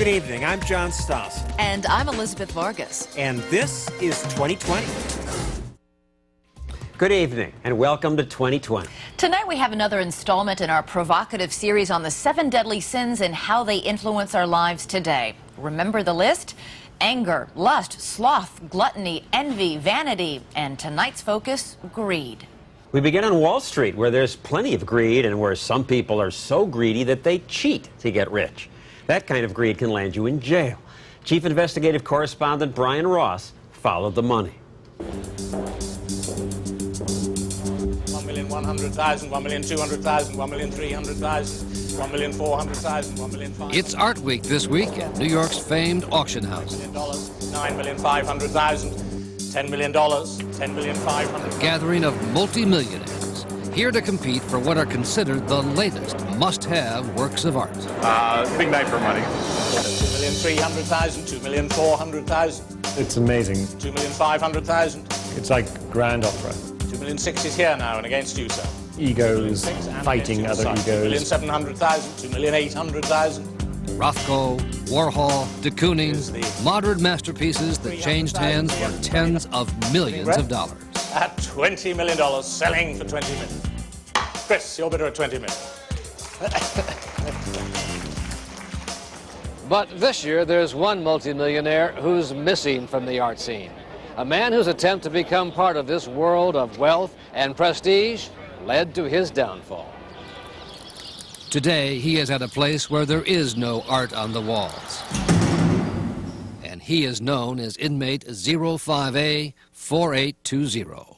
Good evening, I'm John Stoss. And I'm Elizabeth Vargas. And this is 2020. Good evening, and welcome to 2020. Tonight we have another installment in our provocative series on the 7 deadly sins and how they influence our lives today. Remember the list? Anger, lust, sloth, gluttony, envy, vanity, and tonight's focus, greed. We begin on Wall Street, where there's plenty of greed and where some people are so greedy that they cheat to get rich. That kind of greed can land you in jail. Chief Investigative Correspondent Brian Ross followed the money. 1,100,000, 1,200,000, 1,300,000, 1,400,000, 1,500,000. It's Art Week this week at New York's famed auction house. $9,500,000, $10 million, $10,500,000. A gathering of multi-millionaires here to compete for what are considered the latest must-have works of art. Big night for money. 2,300,000, 2,400,000. It's amazing. 2,500,000. It's like grand opera. 2,600,000 is here now and against you, sir. Egos fighting other egos. 2,700,000, 2,800,000. Rothko, Warhol, de Kooning, modern masterpieces that changed hands for tens of millions of dollars. At $20 million, selling for $20 million. Chris, you're better at $20 million. But this year, there's one multimillionaire who's missing from the art scene. A man whose attempt to become part of this world of wealth and prestige led to his downfall. Today, he is at a place where there is no art on the walls. And he is known as inmate 05A4820.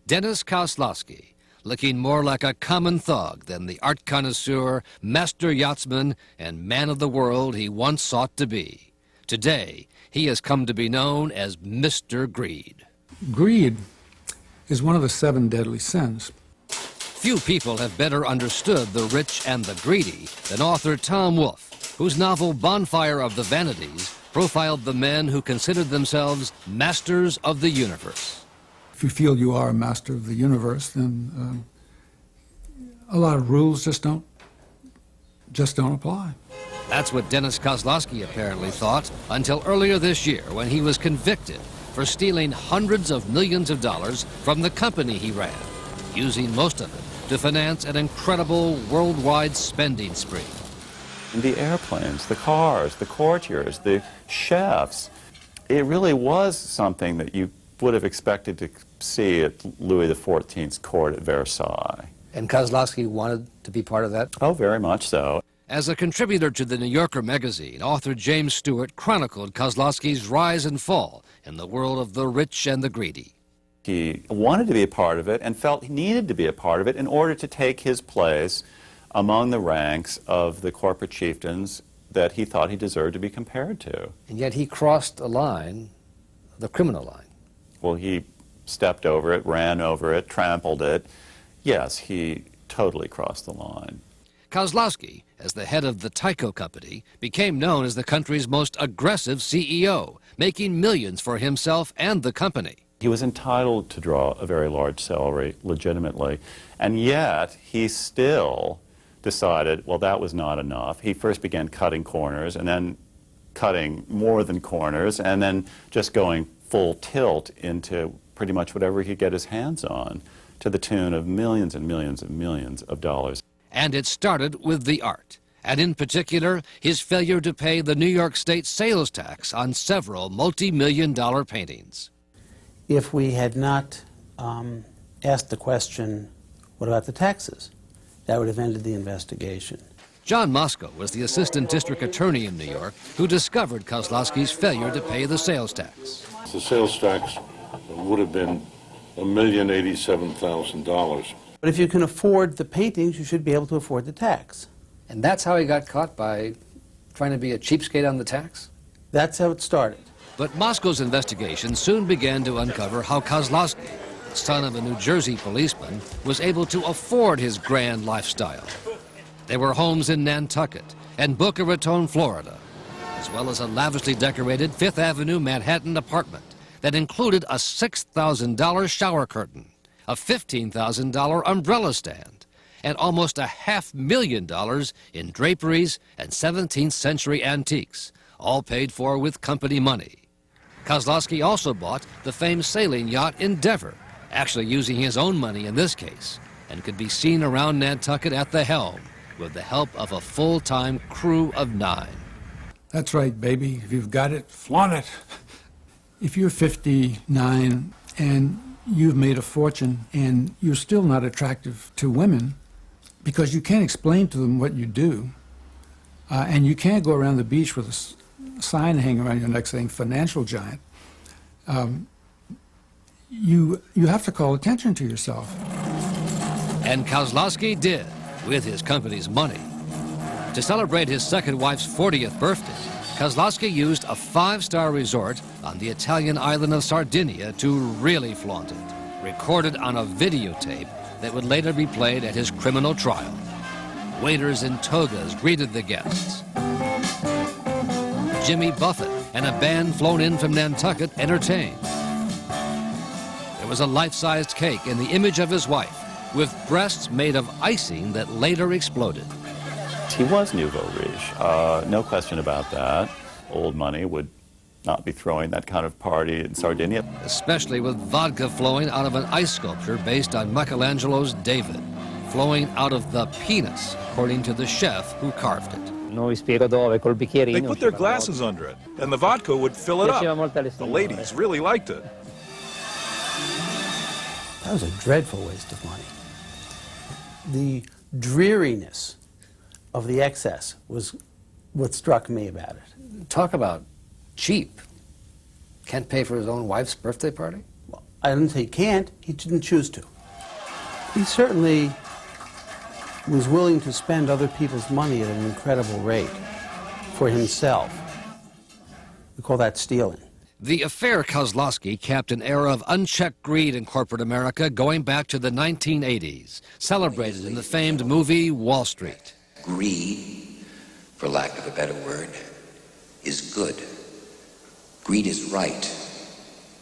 Dennis Kozlowski, looking more like a common thug than the art connoisseur, master yachtsman, and man of the world he once sought to be. Today, he has come to be known as Mr. Greed. Greed is one of the 7 deadly sins. Few people have better understood the rich and the greedy than author Tom Wolfe, whose novel Bonfire of the Vanities profiled the men who considered themselves masters of the universe. If you feel you are a master of the universe, then a lot of rules just don't apply. That's what Dennis Kozlowski apparently thought until earlier this year when he was convicted for stealing hundreds of millions of dollars from the company he ran, using most of it to finance an incredible worldwide spending spree. The airplanes, the cars, the courtiers, the chefs, it really was something that you would have expected to see at Louis XIV's court at Versailles. And Kozlowski wanted to be part of that? Oh, very much so. As a contributor to the New Yorker magazine, author James Stewart chronicled Kozlowski's rise and fall in the world of the rich and the greedy. He wanted to be a part of it and felt he needed to be a part of it in order to take his place among the ranks of the corporate chieftains that he thought he deserved to be compared to. And yet he crossed a line, the criminal line. Well, he stepped over it, ran over it, trampled it. Yes, he totally crossed the line. Kozlowski, as the head of the Tyco company, became known as the country's most aggressive CEO, making millions for himself and the company. He was entitled to draw a very large salary legitimately, and yet he still decided, well, that was not enough. He first began cutting corners, and then cutting more than corners, and then just going full tilt into pretty much whatever he could get his hands on, to the tune of millions and millions and millions of dollars. And it started with the art, and in particular, his failure to pay the New York State sales tax on several multi-million-dollar paintings. If we had not asked the question, what about the taxes? That would have ended the investigation. John Moscow was the assistant district attorney in New York who discovered Kozlowski's failure to pay the sales tax. The sales tax would have been $1,087,000. But if you can afford the paintings, you should be able to afford the tax. And that's how he got caught, by trying to be a cheapskate on the tax? That's how it started. But Moscow's investigation soon began to uncover how Kozlowski, son of a New Jersey policeman, was able to afford his grand lifestyle. There were homes in Nantucket and Boca Raton, Florida, as well as a lavishly decorated Fifth Avenue Manhattan apartment that included a $6,000 shower curtain, a $15,000 umbrella stand, and almost $500,000 in draperies and 17th century antiques, all paid for with company money. Kozlowski also bought the famed sailing yacht Endeavor, actually using his own money in this case, and could be seen around Nantucket at the helm with the help of a full-time crew of 9. That's right, baby. If you've got it, flaunt it. If you're 59 and you've made a fortune and you're still not attractive to women because you can't explain to them what you do, and you can't go around the beach with a sign hanging around your neck saying financial giant, you have to call attention to yourself. And Kozlowski did, with his company's money. To celebrate his second wife's 40th birthday, Kozlowski used a 5-star resort on the Italian island of Sardinia to really flaunt it, recorded on a videotape that would later be played at his criminal trial. Waiters in togas greeted the guests. Jimmy Buffett and a band flown in from Nantucket entertained. There was a life-sized cake in the image of his wife, with breasts made of icing that later exploded. He was nouveau riche, no question about that. Old money would not be throwing that kind of party in Sardinia. Especially with vodka flowing out of an ice sculpture based on Michelangelo's David, flowing out of the penis, according to the chef who carved it. They put their glasses under it, and the vodka would fill it up. The ladies really liked it. That was a dreadful waste of money. The dreariness of the excess was what struck me about it. Talk about cheap. Can't pay for his own wife's birthday party? Well, I didn't say he can't, he didn't choose to. He certainly was willing to spend other people's money at an incredible rate for himself. We call that stealing. The affair Kozlowski capped an era of unchecked greed in corporate America going back to the 1980s, celebrated in the famed movie Wall Street. Greed, for lack of a better word, is good. Greed is right.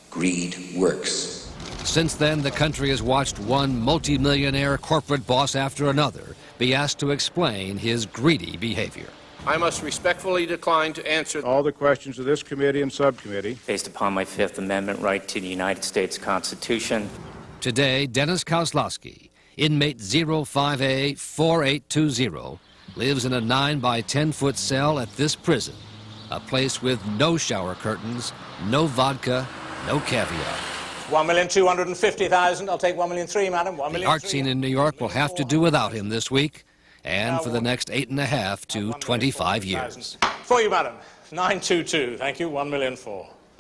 Greed works. Since then, the country has watched one multimillionaire corporate boss after another be asked to explain his greedy behavior. I must respectfully decline to answer all the questions of this committee and subcommittee. Based upon my Fifth Amendment right to the United States Constitution. Today, Dennis Kozlowski, inmate 05A4820, lives in a 9 by 10-foot cell at this prison, a place with no shower curtains, no vodka, no caviar. 1,250,000. I'll take 1,003,000, madam. The art scene in New York will have to do without him this week, and for the next 8.5 to 25 years. For you, madam. 922. Thank you. 1,004,000.